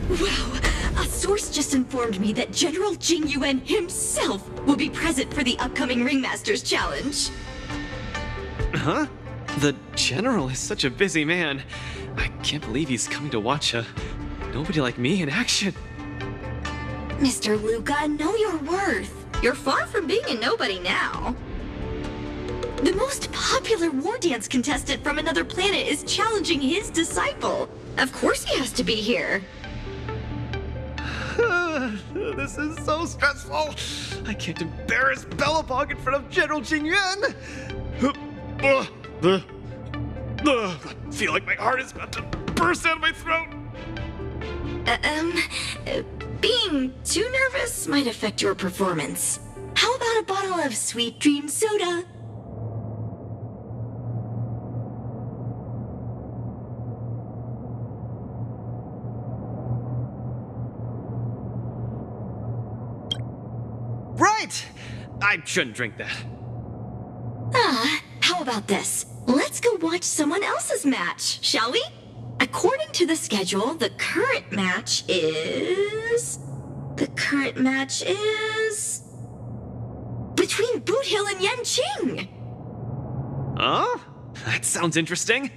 Wow, a source just informed me that General Jing Yuan himself will be present for the upcoming Ringmasters Challenge. Huh? The General is such a busy man. I can't believe he's coming to watch a nobody like me in action. Mr. Luca, know your worth. You're far from being a nobody now. The most popular war dance contestant from another planet is challenging his disciple. Of course he has to be here. This is so stressful. I can't embarrass Bellabog in front of General Jing Yuan. I feel like my heart is about to burst out of my throat. Being too nervous might affect your performance. How about a bottle of Sweet Dream Soda? Right! I shouldn't drink that. How about this? Let's go watch someone else's match, shall we? According to the schedule, the current match is between Boot Hill and Yanqing. Huh? That sounds interesting.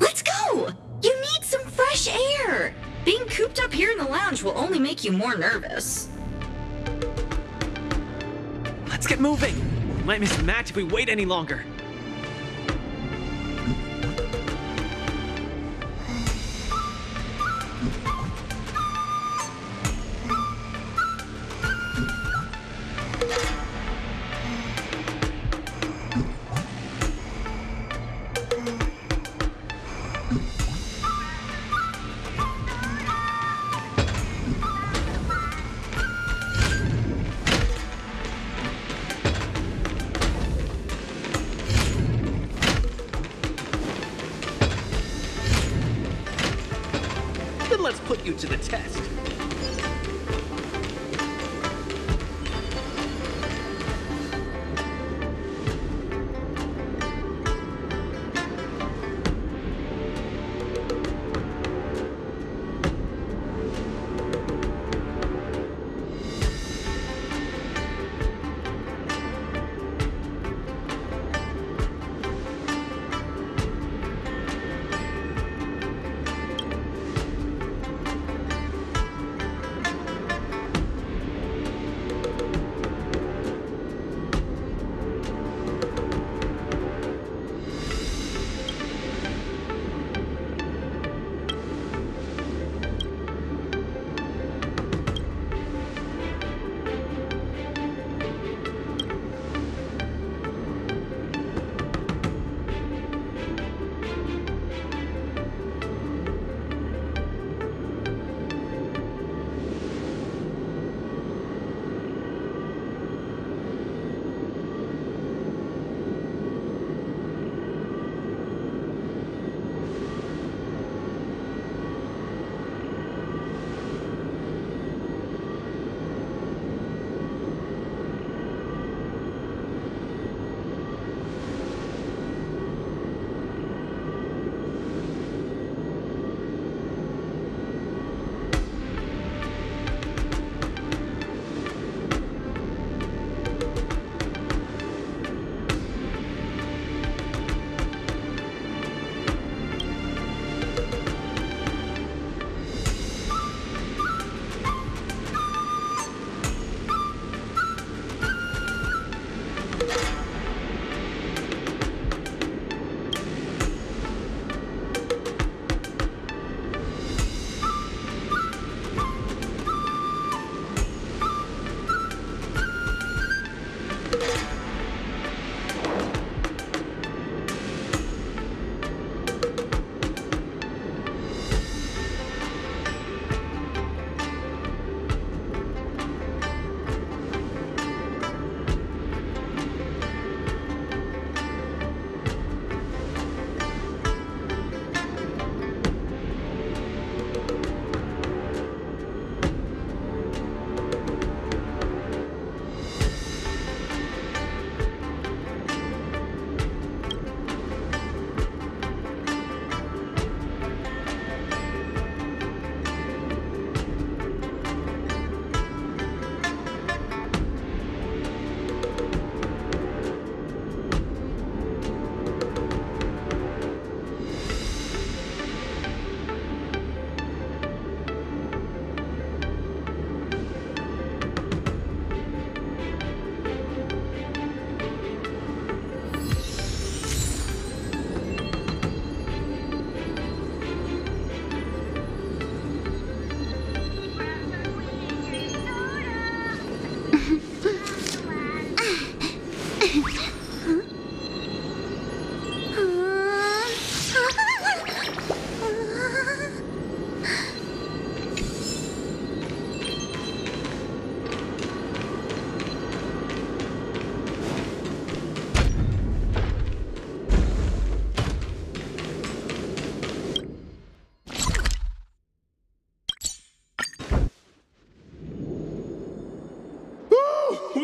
Let's go! You need some fresh air! Being cooped up here in the lounge will only make you more nervous. Let's get moving. We might miss the match if we wait any longer. Then let's put you to the test.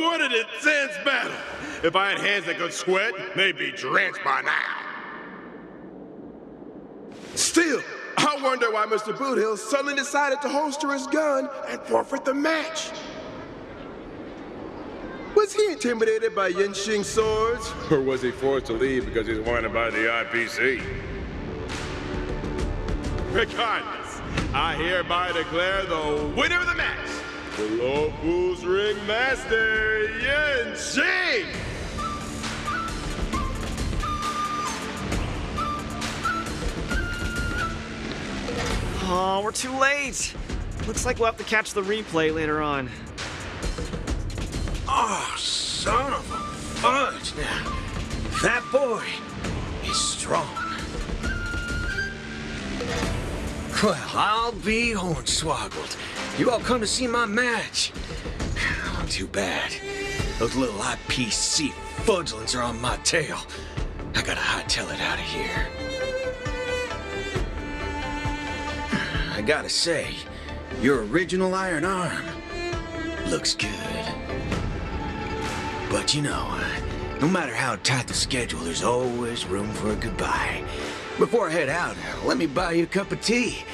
What an intense battle! If I had hands that could sweat, they'd be drenched by now. Still, I wonder why Mr. Boothill suddenly decided to holster his gun and forfeit the match. Was he intimidated by Yinxing's swords? Or was he forced to leave because he's wanted by the IPC? Regardless, I hereby declare the winner of the match, the Low Fools Ringmaster, Yinxing! Oh, we're too late. Looks like we'll have to catch the replay later on. Oh, son of a fudge. Now, that boy is strong. Well, I'll be hornswoggled. You all come to see my match. Oh, too bad. Those little IPC fudgelings are on my tail. I gotta hightail it out of here. I gotta say, your original iron arm looks good. But you know, no matter how tight the schedule, there's always room for a goodbye. Before I head out, let me buy you a cup of tea.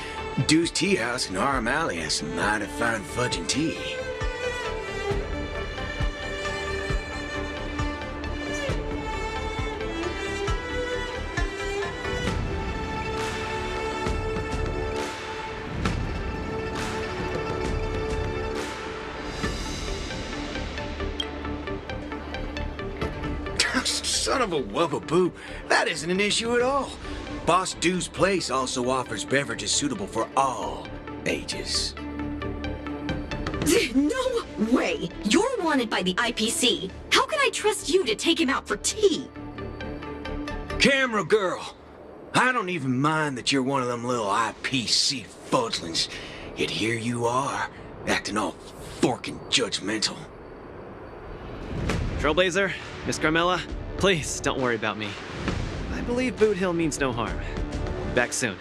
Dew's Tea House in Arm Alley has some mighty fine fudging tea. Son of a wubbaboo, that isn't an issue at all. Boss Dew's Place also offers beverages suitable for all ages. No way! You're wanted by the IPC. How can I trust you to take him out for tea? Camera girl, I don't even mind that you're one of them little IPC fudglings. Yet here you are, acting all forking judgmental. Trailblazer, Miss Carmella, please don't worry about me. I believe Boothill means no harm. Back soon.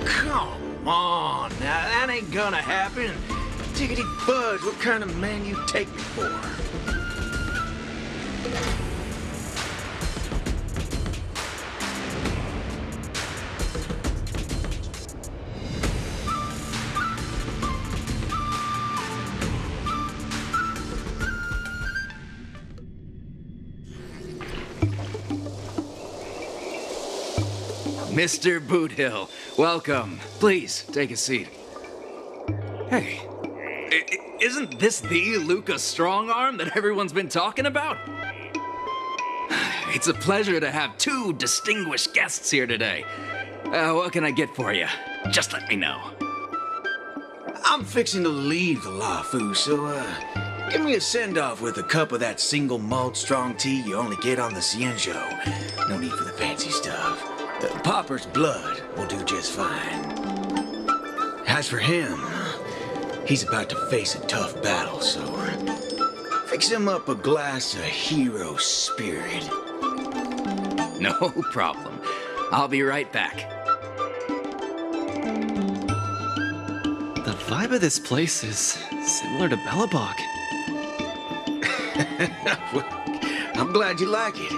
Come on, now that ain't gonna happen. Tickety fudge, what kind of man you take me for? Mr. Boothill, welcome. Please, take a seat. Hey, isn't this the Lucas Strongarm that everyone's been talking about? It's a pleasure to have two distinguished guests here today. What can I get for you? Just let me know. I'm fixing to leave the LaFu, so, give me a send-off with a cup of that single malt strong tea you only get on the Cienjo. No need for the fancy stuff. Popper's blood will do just fine. As for him, he's about to face a tough battle, so fix him up a glass of hero spirit. No problem. I'll be right back. The vibe of this place is similar to Bellabog. Well, I'm glad you like it.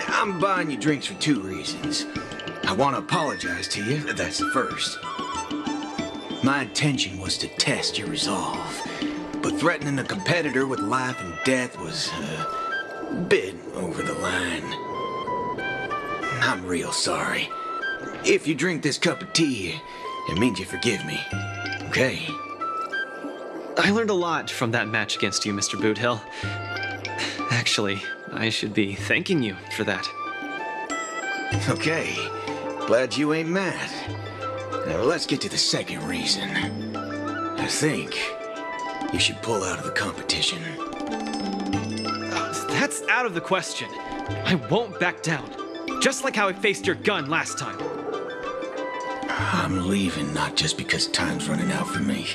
I'm buying you drinks for two reasons. I want to apologize to you, that's the first. My intention was to test your resolve, but threatening a competitor with life and death was a bit over the line. I'm real sorry. If you drink this cup of tea, it means you forgive me, okay? I learned a lot from that match against you, Mr. Boothill. Actually, I should be thanking you for that. Okay, glad you ain't mad. Now let's get to the second reason. I think you should pull out of the competition. That's out of the question. I won't back down. Just like how I faced your gun last time. I'm leaving not just because time's running out for me,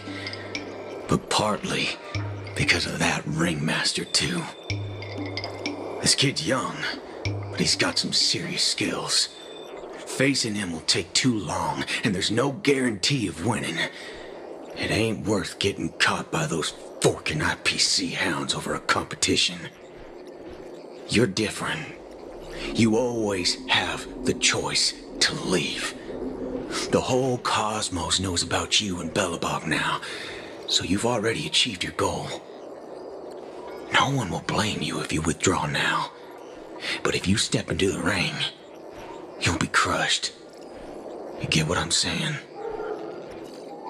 but partly because of that ringmaster too. This kid's young, but he's got some serious skills. Facing him will take too long, and there's no guarantee of winning. It ain't worth getting caught by those forking IPC hounds over a competition. You're different. You always have the choice to leave. The whole cosmos knows about you and Belobog now, so you've already achieved your goal. No one will blame you if you withdraw now. But if you step into the ring, you'll be crushed. You get what I'm saying?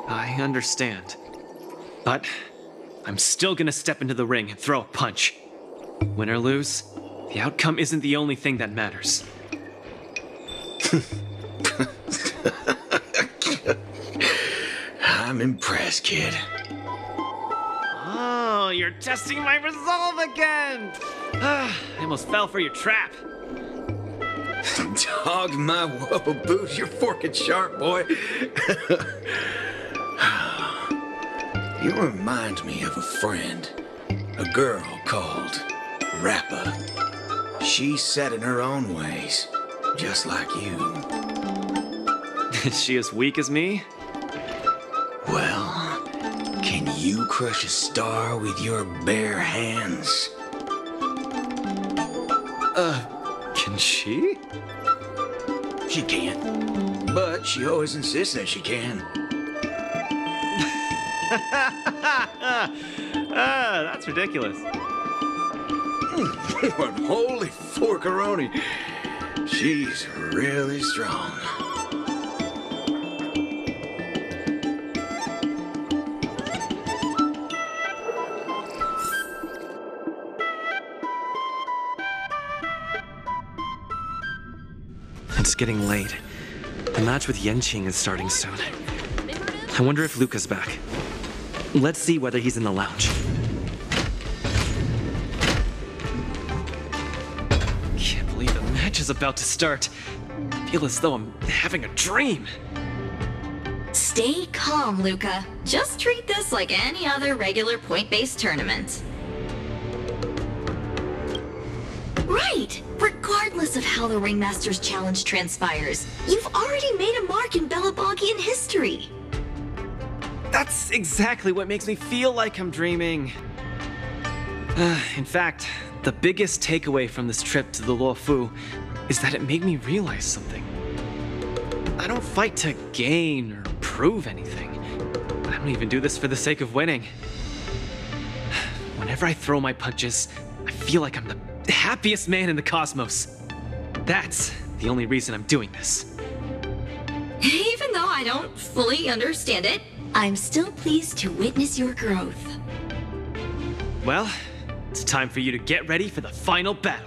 I understand. But I'm still gonna step into the ring and throw a punch. Win or lose, the outcome isn't the only thing that matters. I'm impressed, kid. Oh, you're testing my resolve again! I almost fell for your trap. Dog my whoa boots, you're forking sharp, boy. You remind me of a friend. A girl called Rappa. She's set in her own ways, just like you. Is she as weak as me? Well, can you crush a star with your bare hands? Can she? She can't, but she always insists that she can. That's ridiculous. What holy forkaroni. She's really strong. It's getting late. The match with Yenqing is starting soon. I wonder if Luca's back. Let's see whether he's in the lounge. Can't believe the match is about to start. I feel as though I'm having a dream. Stay calm, Luca. Just treat this like any other regular point-based tournament. Right! Regardless of how the Ringmaster's Challenge transpires, you've already made a mark in Belabogian history. That's exactly what makes me feel like I'm dreaming. In fact, the biggest takeaway from this trip to the Luofu is that it made me realize something. I don't fight to gain or prove anything. I don't even do this for the sake of winning. Whenever I throw my punches, I feel like I'm the happiest man in the cosmos. That's the only reason I'm doing this. Even though I don't fully understand it, I'm still pleased to witness your growth. Well, it's time for you to get ready for the final battle.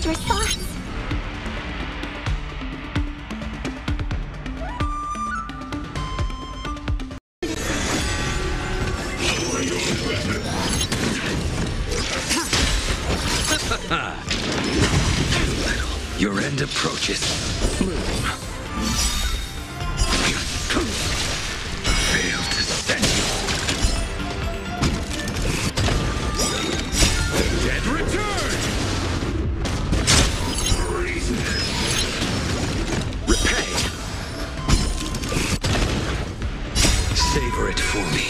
dangerous thoughts. Your end approaches. Fail to send you. The dead return! Repay. Savor it for me.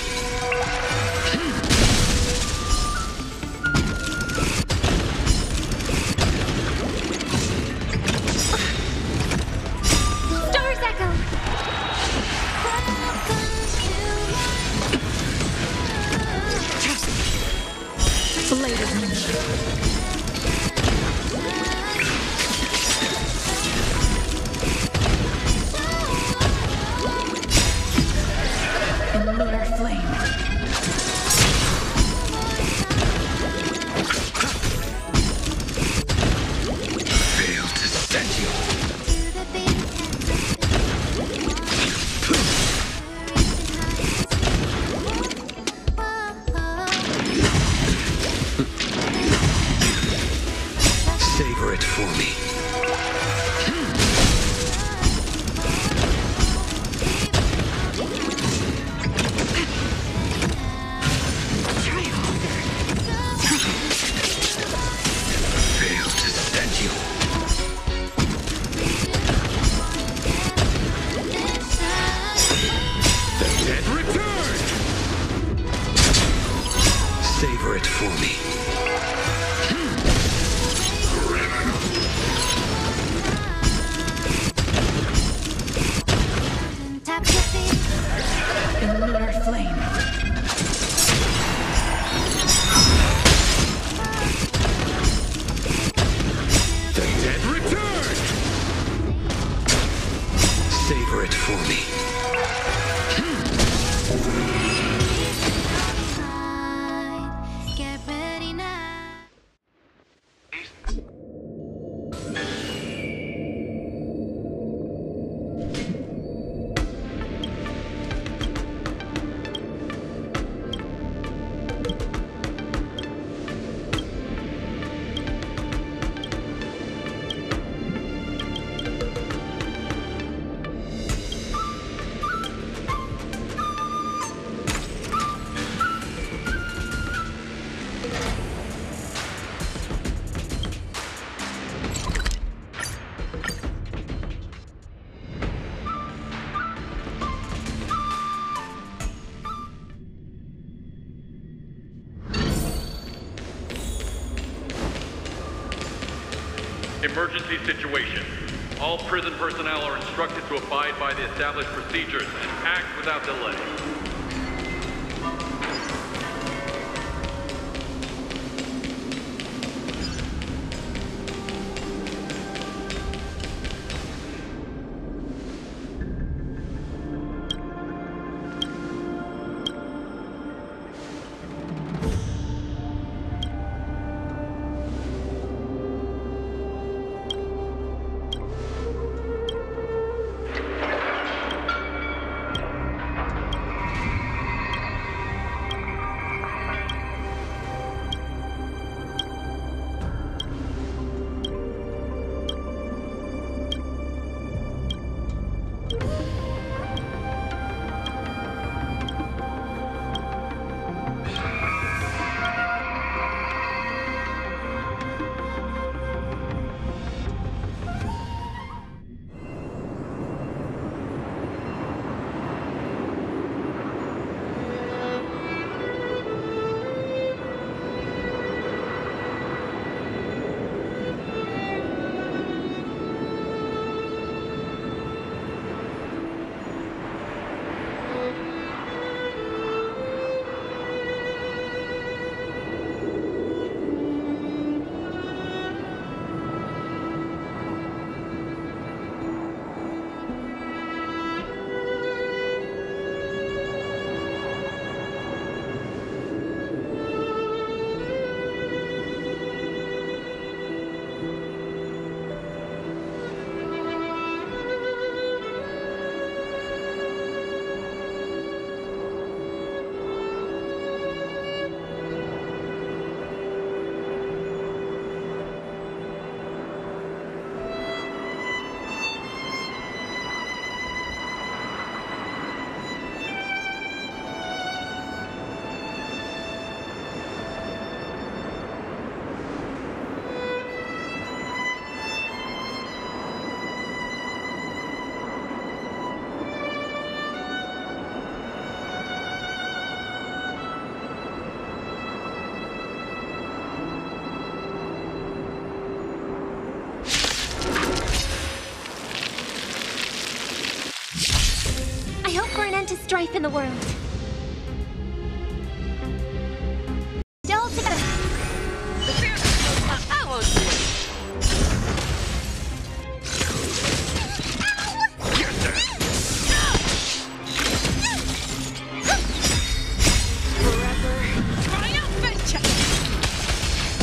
Savor it for me. Fail to send you. The dead return! Savor it for me. Savor it for me. Get ready now. Emergency situation. All prison personnel are instructed to abide by the established procedures and act without delay. life in the world. Still together. The fear knows what I won't do. Forever triumphant!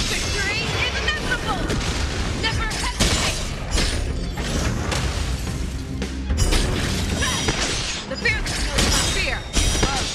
Victory is inevitable! Never hesitate! The fear knows not fear. Love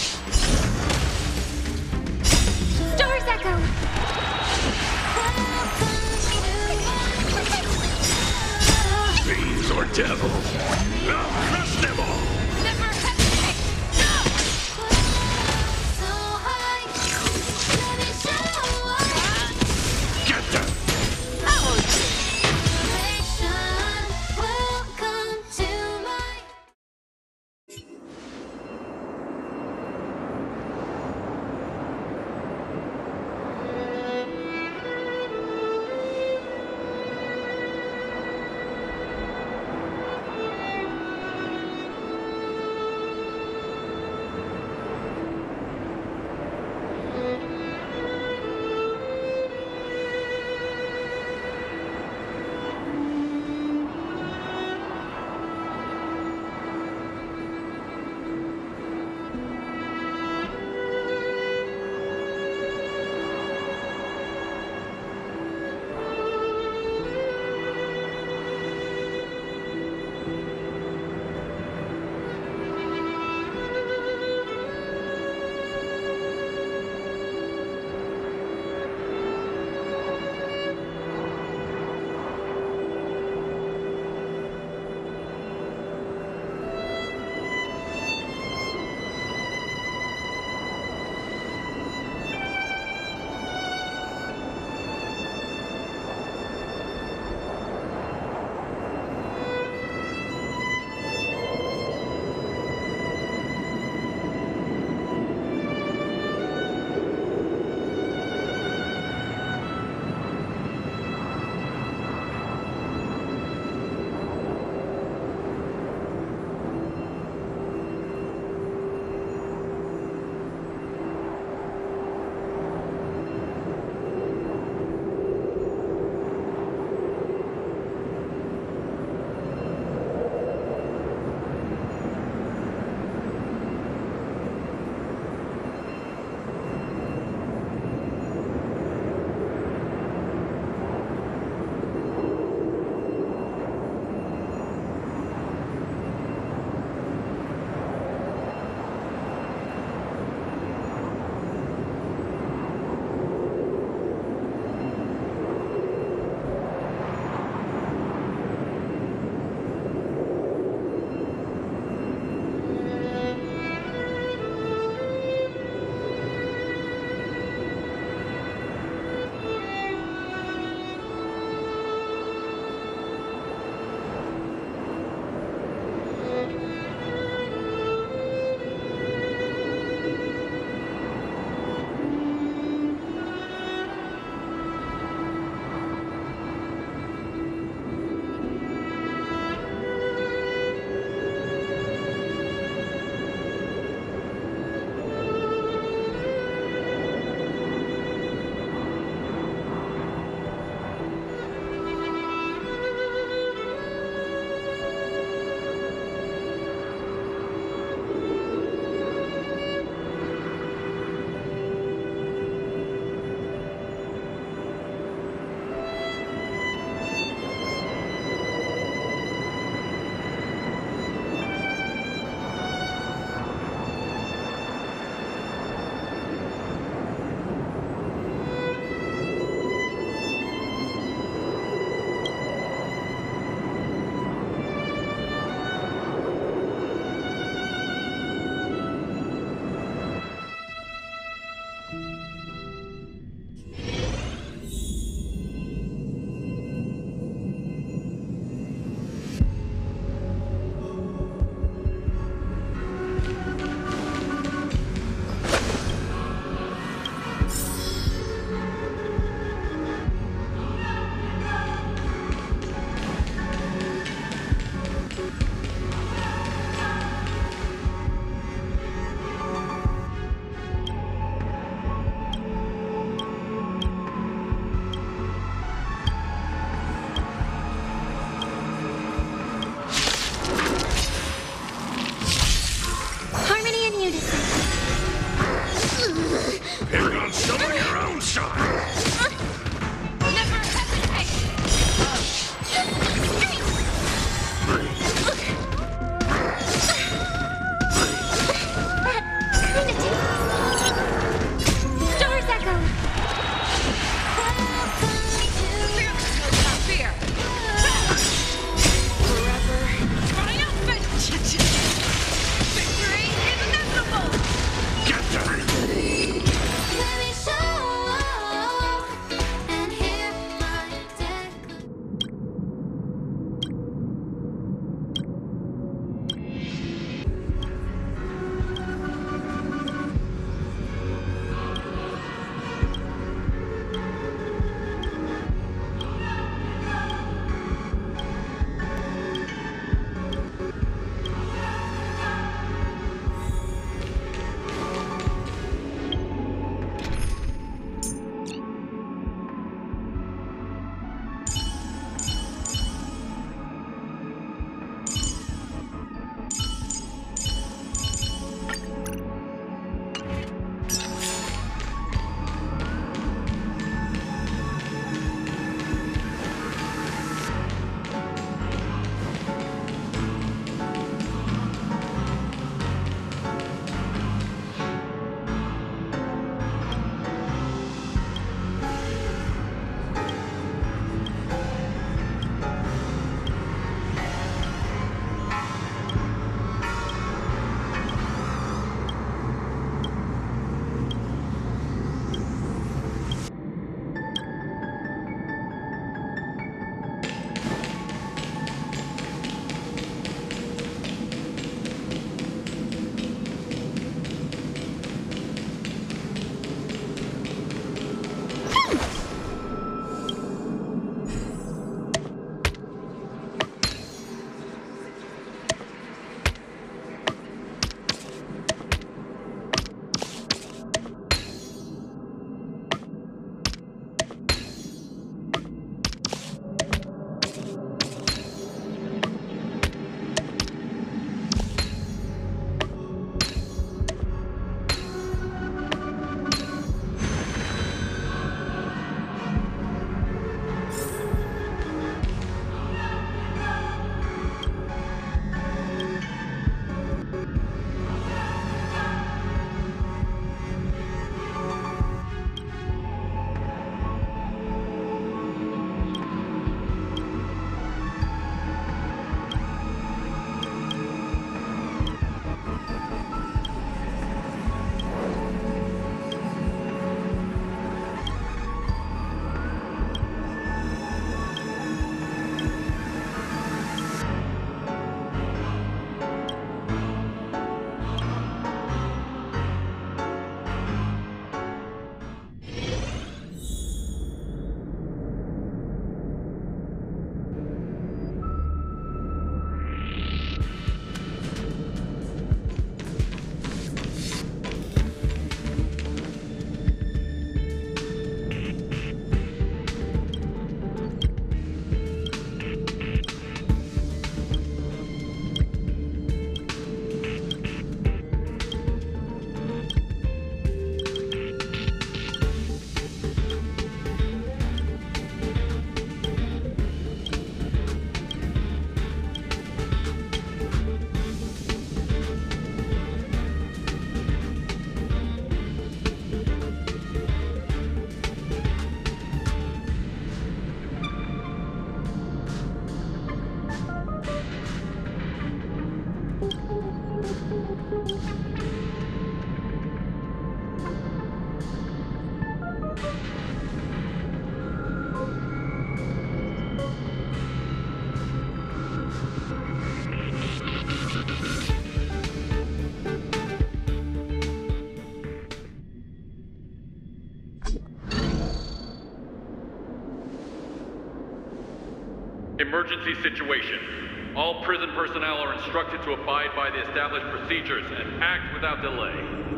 Emergency situation. All prison personnel are instructed to abide by the established procedures and act without delay.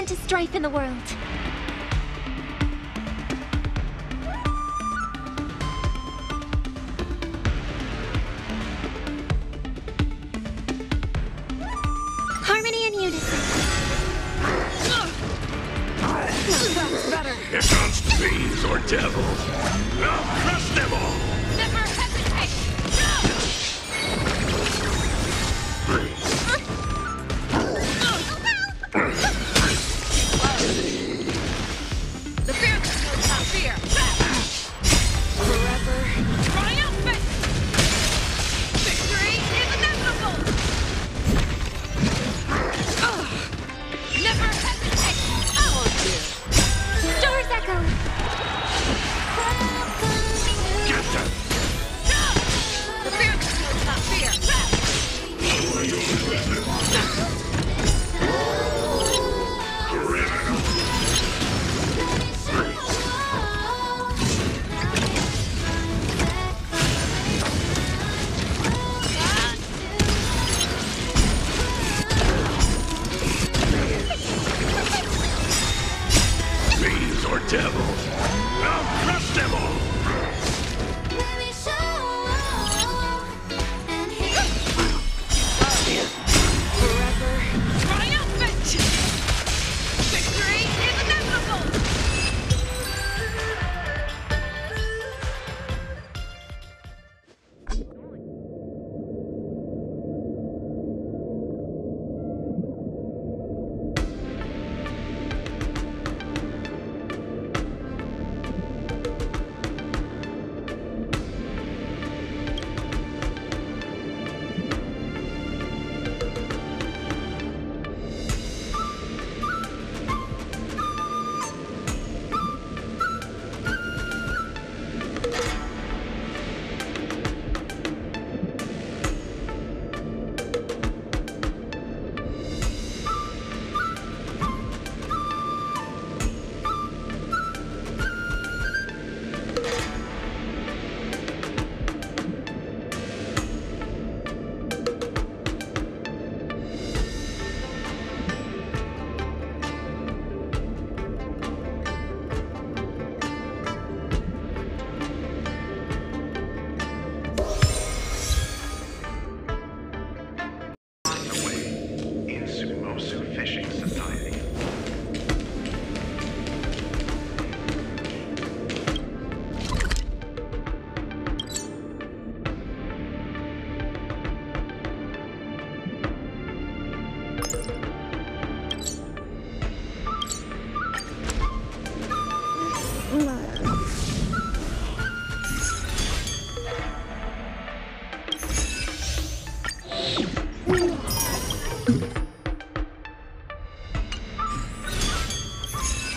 To strife in the world. Harmony and unison. That's better. Here comes fiends or devils. I'll crush them all. Never hesitate. Get that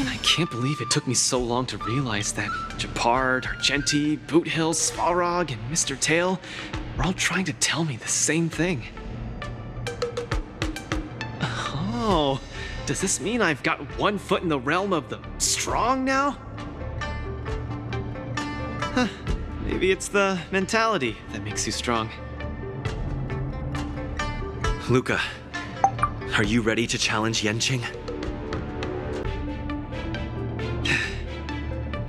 I can't believe it took me so long to realize that Japard, Argenti, Boothill, Svarog, and Mr. Tail were all trying to tell me the same thing. Oh, does this mean I've got one foot in the realm of the strong now? Huh, maybe it's the mentality that makes you strong. Luca, are you ready to challenge Yenching?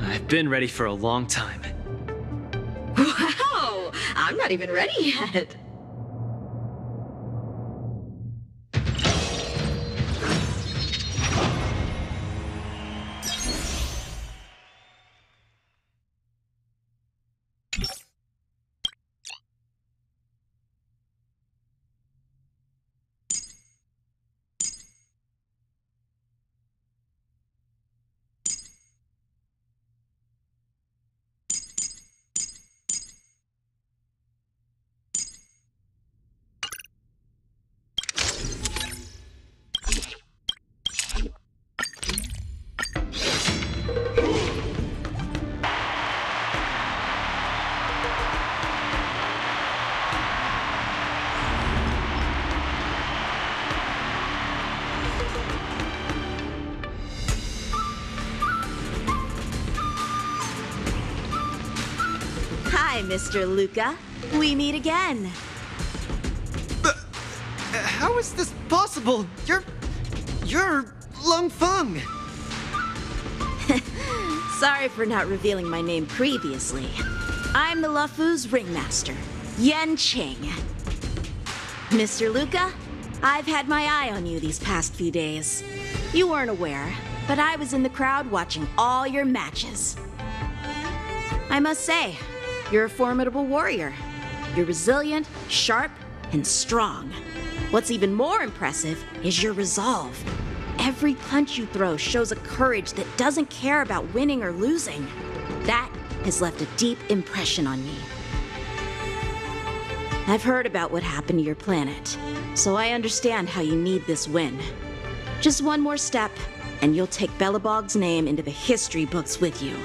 I've been ready for a long time. Wow! I'm not even ready yet. Hi, Mr. Luca. We meet again. How is this possible? You're Lung Feng. Sorry for not revealing my name previously. I'm the Luofu's ringmaster, Yenching. Mr. Luca, I've had my eye on you these past few days. You weren't aware, but I was in the crowd watching all your matches. I must say, you're a formidable warrior. You're resilient, sharp, and strong. What's even more impressive is your resolve. Every punch you throw shows a courage that doesn't care about winning or losing. That has left a deep impression on me. I've heard about what happened to your planet, so I understand how you need this win. Just one more step, and you'll take Belobog's name into the history books with you.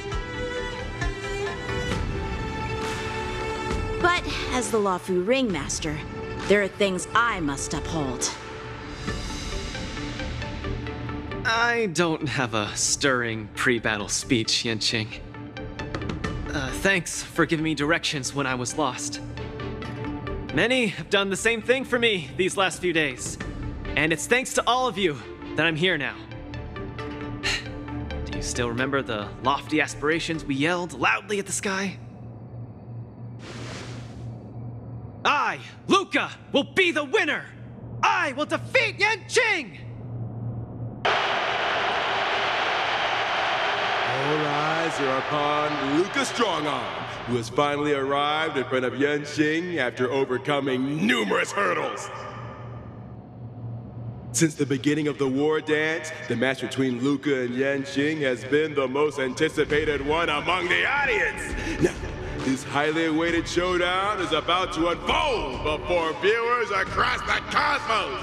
But as the Luofu ringmaster, there are things I must uphold. I don't have a stirring pre-battle speech, Yenching. Thanks for giving me directions when I was lost. Many have done the same thing for me these last few days. And it's thanks to all of you that I'm here now. Do you still remember the lofty aspirations we yelled loudly at the sky? I, Luca, will be the winner! I will defeat Yenching! All eyes are upon Luca Strongarm, who has finally arrived in front of Yenching after overcoming numerous hurdles. Since the beginning of the war dance, the match between Luca and Yenching has been the most anticipated one among the audience. Now, this highly awaited showdown is about to unfold before viewers across the cosmos.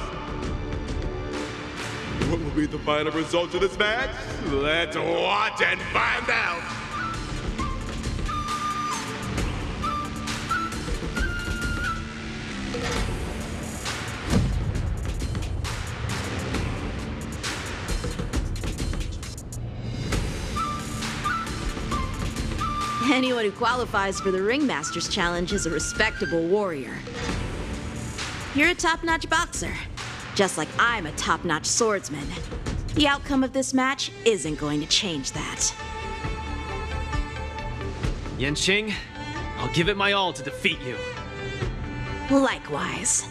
What will be the final result of this match? Let's watch and find out. Anyone who qualifies for the Ringmaster's Challenge is a respectable warrior. You're a top-notch boxer, just like I'm a top-notch swordsman. The outcome of this match isn't going to change that. Yenching, I'll give it my all to defeat you. Likewise.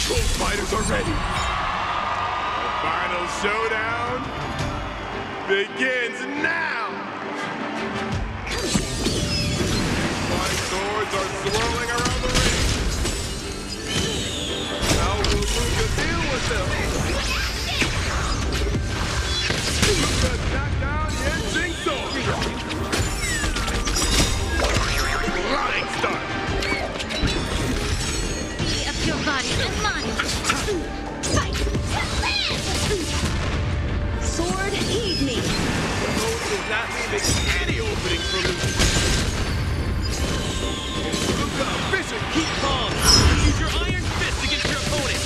Both fighters are ready. The final showdown begins now. Flying swords clouds are swirling around the ring. How will Luka deal with them? Luka knocked down Yenching's sword. Flying start. Be of your body and mind. Fight to live! Sword, heed me. The mode is not leaving any openings for Luka. Luka, fishing. Keep calm. Use your iron fist against your opponent.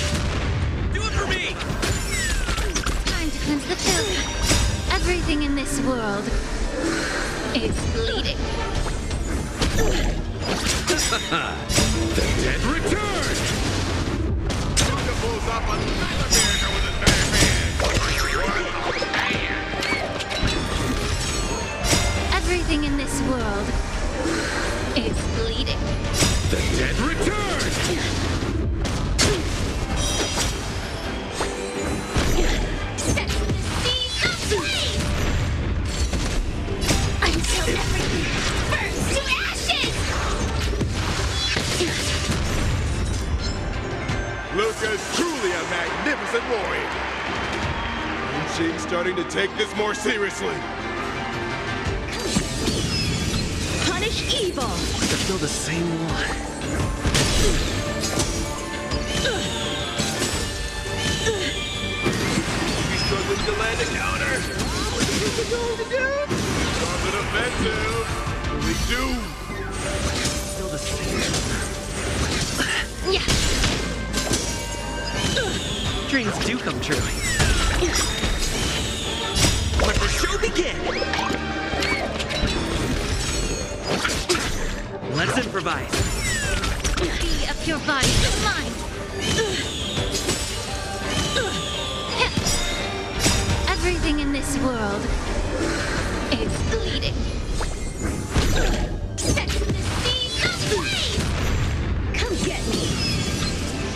Do it for me. Time to cleanse the filth. Everything in this world is bleeding. The dead return! Luka pulls off another barrier with his bare hand. Everything in this world is bleeding. The dead return! Set the seas ablaze! Until everything burns to ashes! Luka's truly a magnificent warrior. Yenching's starting to take this more seriously. Punish evil. I feel the same one. He's struggling to land a counter. What's Luka going to do? On the defensive. We do. Feel the same. Yeah. Dreams do come true. Let the show begin. Let's improvise. Be of your body and mind. Everything in this world is bleeding. Set the seas ablaze! Come get me.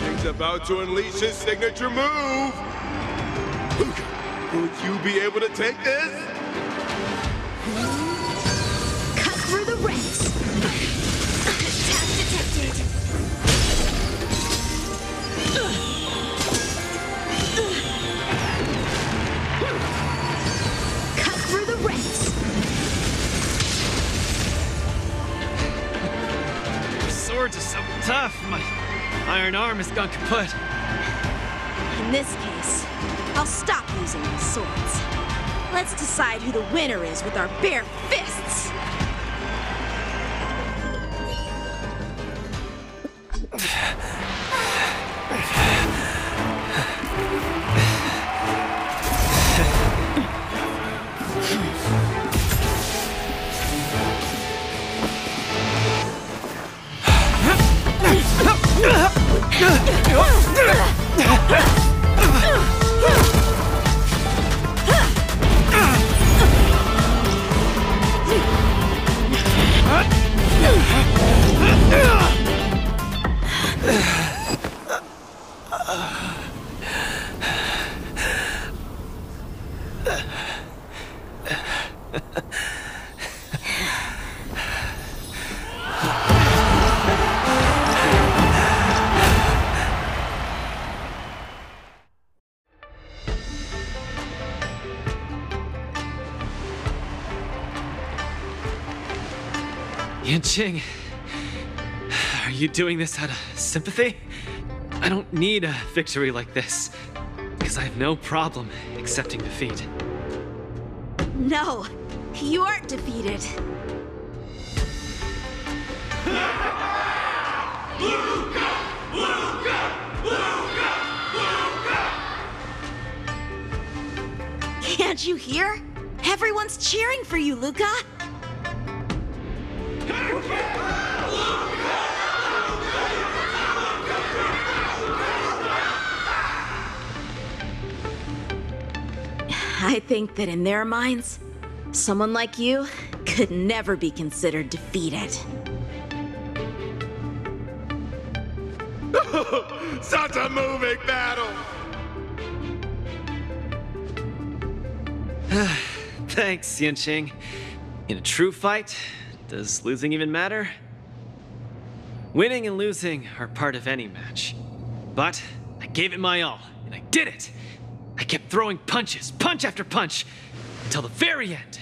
Yenching's about to unleash his signature move. Luka, will you be able to take this? Cut through the rents. Attack detected. Cut through the rents. Your swords are so tough. My iron arm is gone kaput. In this case, I'll stop using these swords. Let's decide who the winner is with our bare fists. Yenching, are you doing this out of sympathy? I don't need a victory like this, because I have no problem accepting defeat. No, you aren't defeated. Can't you hear? Everyone's cheering for you, Luka. I think that in their minds, someone like you could never be considered defeated. Such a moving battle! Thanks, Yenching. In a true fight, does losing even matter? Winning and losing are part of any match. But I gave it my all, and I did it! I kept throwing punches, punch after punch, until the very end.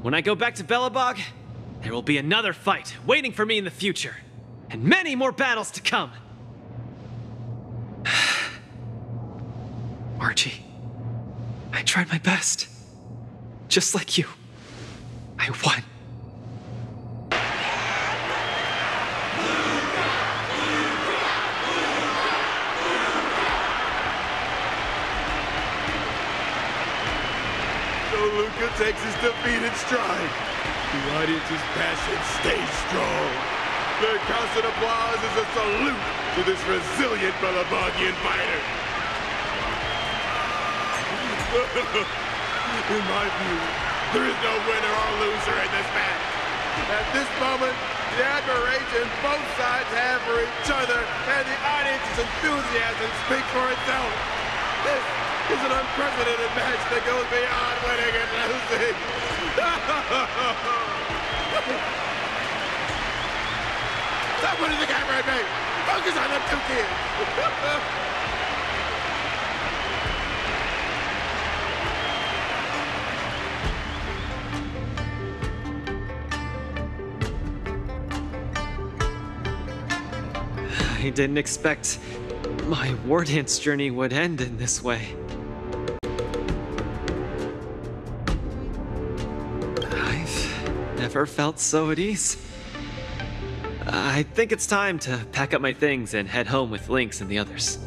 When I go back to Belobog, there will be another fight waiting for me in the future, and many more battles to come. Archie, I tried my best. Just like you. I won. So Luca takes his defeat in stride. The audience's passion stays strong. Their constant applause is a salute to this resilient Belabogian fighter. In my view, there is no winner or loser in this match. At this moment, the admiration both sides have for each other and the audience's enthusiasm speaks for itself. This is an unprecedented match that goes beyond winning and losing. Stop putting the camera at me. Focus on them two kids. I didn't expect my war dance journey would end in this way. I've never felt so at ease. I think it's time to pack up my things and head home with Lynx and the others.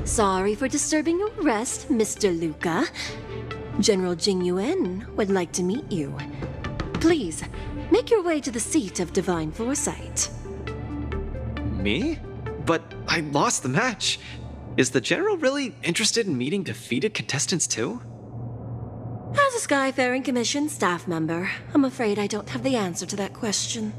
Sorry for disturbing your rest, Mr. Luca. General Jing Yuan would like to meet you. Please, make your way to the seat of Divine Foresight. Me? But I lost the match. Is the General really interested in meeting defeated contestants too? As a Skyfaring Commission staff member, I'm afraid I don't have the answer to that question.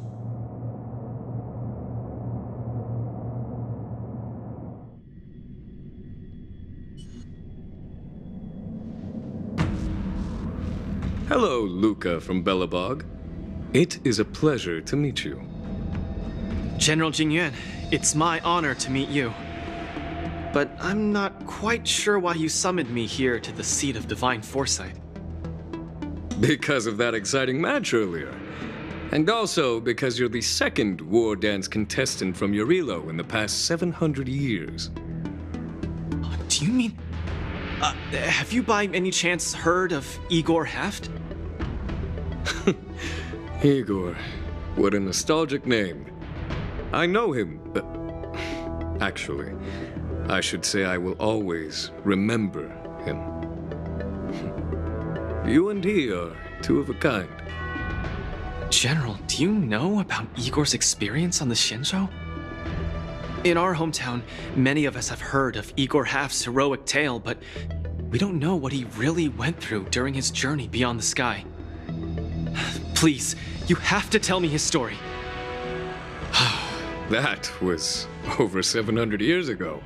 Hello, Luca from Belobog. It is a pleasure to meet you. General Jingyuan, it's my honor to meet you. But I'm not quite sure why you summoned me here to the seat of Divine Foresight. Because of that exciting match earlier. And also because you're the second war dance contestant from Urilo in the past 700 years. Do you mean... have you by any chance heard of Igor Haft? Igor, what a nostalgic name. I know him. Actually, I should say I will always remember him. You and he are two of a kind. General, do you know about Igor's experience on the Shinjo? In our hometown, many of us have heard of Igor Haft's heroic tale, but we don't know what he really went through during his journey beyond the sky. Please, you have to tell me his story. That was over 700 years ago.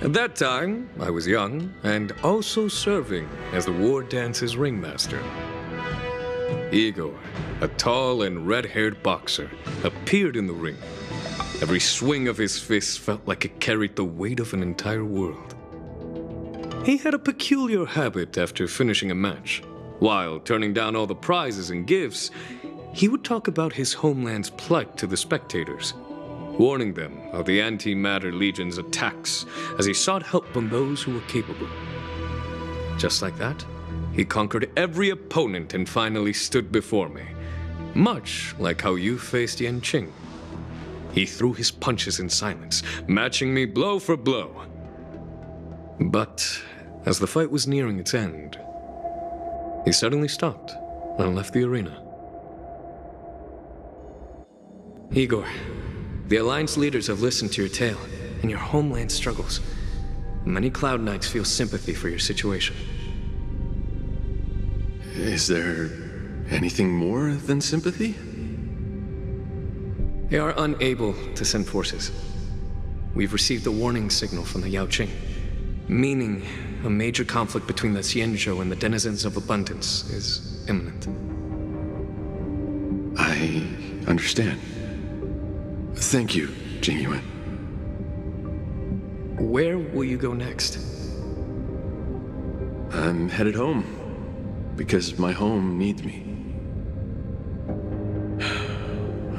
At that time, I was young and also serving as the war dance's ringmaster. Igor, a tall and red-haired boxer, appeared in the ring. Every swing of his fist felt like it carried the weight of an entire world. He had a peculiar habit after finishing a match. While turning down all the prizes and gifts, he would talk about his homeland's plight to the spectators, warning them of the Antimatter Legion's attacks as he sought help from those who were capable. Just like that, he conquered every opponent and finally stood before me, much like how you faced Yanqing. He threw his punches in silence, matching me blow for blow. But as the fight was nearing its end, he suddenly stopped and left the arena. Igor, the Alliance leaders have listened to your tale and your homeland struggles. Many Cloud Knights feel sympathy for your situation. Is there anything more than sympathy? They are unable to send forces. We've received a warning signal from the Yaoqing, meaning a major conflict between the Xianzhou and the denizens of abundance is imminent. I understand. Thank you, Jingyuan. Where will you go next? I'm headed home, because my home needs me.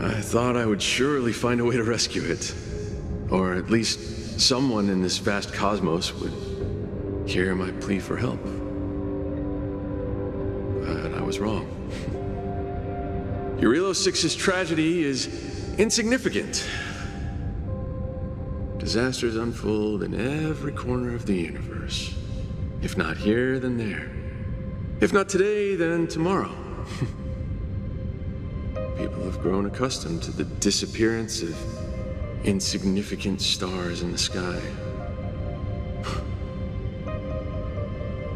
I thought I would surely find a way to rescue it. Or at least someone in this vast cosmos would hear my plea for help. But I was wrong. Eurilo 6's tragedy is insignificant. Disasters unfold in every corner of the universe. If not here, then there. If not today, then tomorrow. People have grown accustomed to the disappearance of insignificant stars in the sky.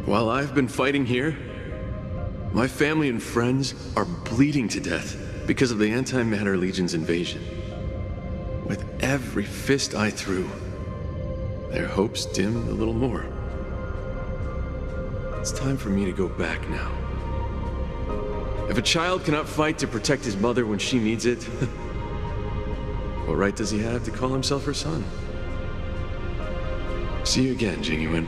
While I've been fighting here, my family and friends are bleeding to death because of the Antimatter Legion's invasion. With every fist I threw, their hopes dimmed a little more. It's time for me to go back now. If a child cannot fight to protect his mother when she needs it, what right does he have to call himself her son? See you again, Jingyuan.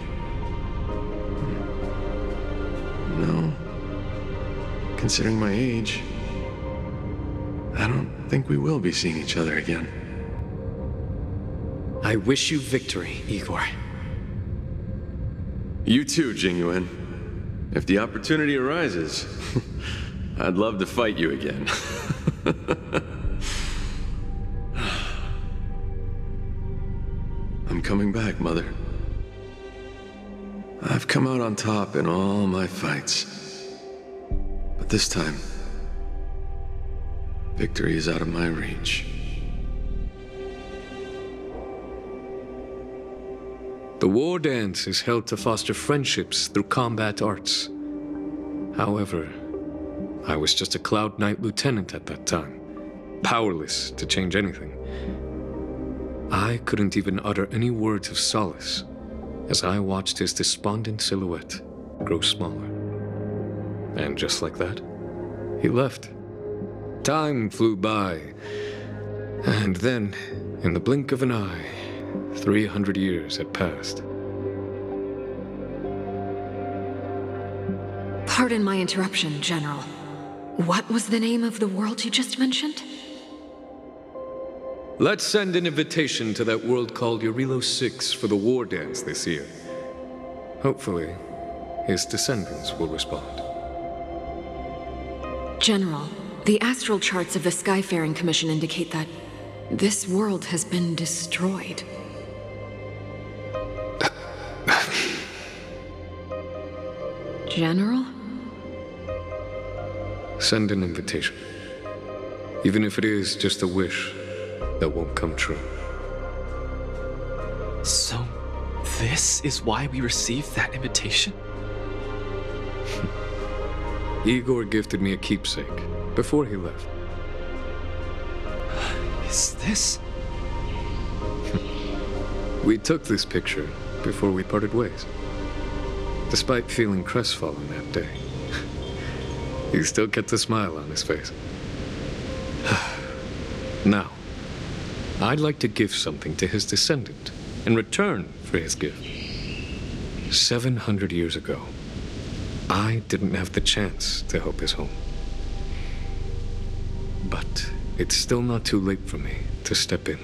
No. Considering my age, I don't think we will be seeing each other again. I wish you victory, Igor. You too, Jingyuan. If the opportunity arises, I'd love to fight you again. I'm coming back, Mother. I've come out on top in all my fights. But this time, victory is out of my reach. The war dance is held to foster friendships through combat arts. However, I was just a Cloud Knight lieutenant at that time, powerless to change anything. I couldn't even utter any words of solace as I watched his despondent silhouette grow smaller. And just like that, he left. Time flew by, and then, in the blink of an eye, 300 years had passed. Pardon my interruption, General. What was the name of the world you just mentioned? Let's send an invitation to that world called Eurilo 6 for the war dance this year. Hopefully, his descendants will respond. General, the astral charts of the Skyfaring Commission indicate that this world has been destroyed. General? Send an invitation. Even if it is just a wish that won't come true. So, this is why we received that invitation? Igor gifted me a keepsake before he left. Is this? We took this picture before we parted ways. Despite feeling crestfallen that day, he still kept a smile on his face. Now, I'd like to give something to his descendant in return for his gift. 700 years ago, I didn't have the chance to help his home. But it's still not too late for me to step in.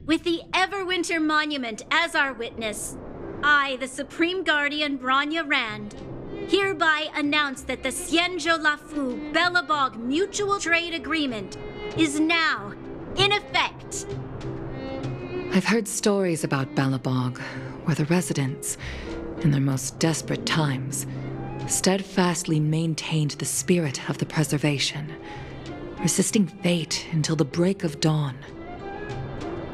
With the Everwinter Monument as our witness, I, the Supreme Guardian Branya Rand, hereby announce that the Xianzhou Lafu Belobog Mutual Trade Agreement is now in effect. I've heard stories about Belobog, where the residents, in their most desperate times, steadfastly maintained the spirit of the preservation, resisting fate until the break of dawn.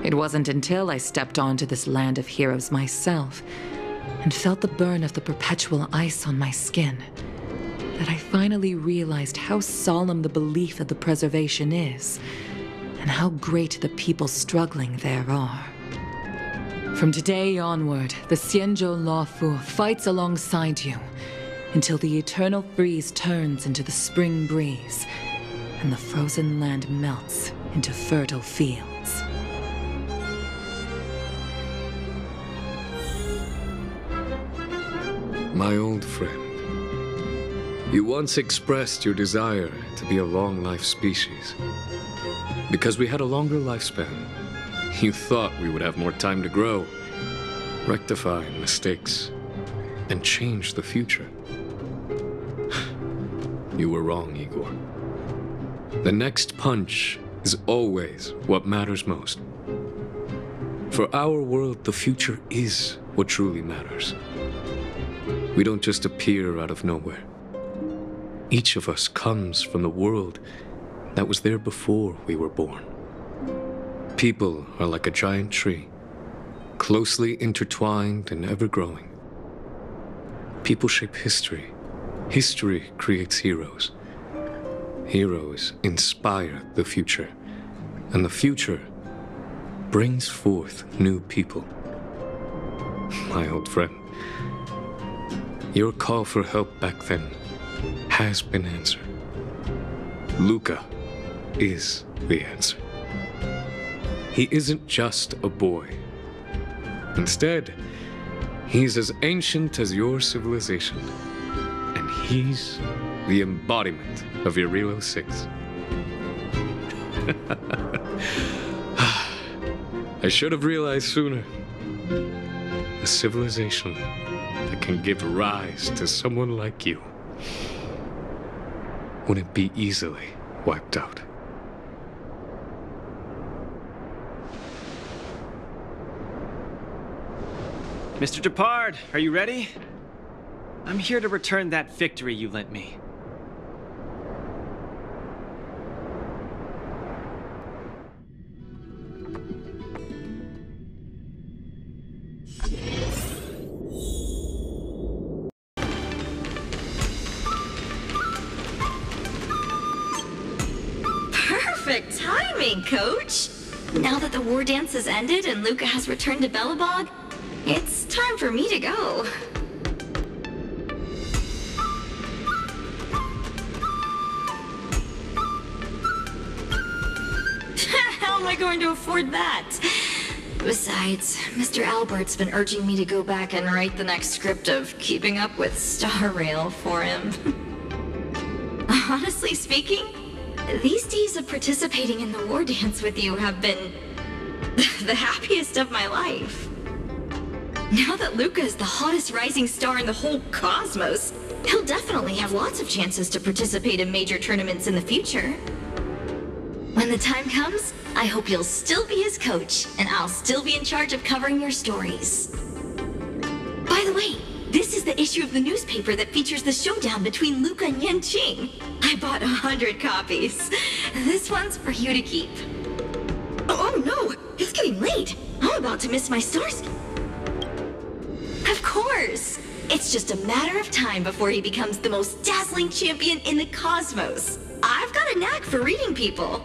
It wasn't until I stepped onto this land of heroes myself and felt the burn of the perpetual ice on my skin that I finally realized how solemn the belief of the preservation is and how great the people struggling there are. From today onward, the Xianzhou Luofu fights alongside you until the eternal freeze turns into the spring breeze and the frozen land melts into fertile fields. My old friend, you once expressed your desire to be a long-life species. Because we had a longer lifespan, you thought we would have more time to grow, rectify mistakes, and change the future. You were wrong, Igor. The next punch is always what matters most. For our world, the future is what truly matters. We don't just appear out of nowhere. Each of us comes from the world that was there before we were born. People are like a giant tree, closely intertwined and ever-growing. People shape history. History creates heroes. Heroes inspire the future, and the future brings forth new people. My old friend, your call for help back then has been answered. Luca is the answer. He isn't just a boy. Instead, he's as ancient as your civilization, and he's the embodiment of Irilo 6. I should have realized sooner. A civilization that can give rise to someone like you wouldn't be easily wiped out. Mr. Depard, are you ready? I'm here to return that victory you lent me. Perfect timing, Coach! Now that the war dance has ended and Luca has returned to Belobog, it's time for me to go. How am I going to afford that? Besides, Mr. Albert's been urging me to go back and write the next script of Keeping Up with StarRail for him. Honestly speaking, these days of participating in the war dance with you have been the happiest of my life. Now that Luca is the hottest rising star in the whole cosmos, he'll definitely have lots of chances to participate in major tournaments in the future. When the time comes, I hope you'll still be his coach, and I'll still be in charge of covering your stories. By the way, this is the issue of the newspaper that features the showdown between Luca and Yanqing. I bought 100 copies. This one's for you to keep. Oh no, it's getting late. I'm about to miss my stars. Of course! It's just a matter of time before he becomes the most dazzling champion in the cosmos. I've got a knack for reading people.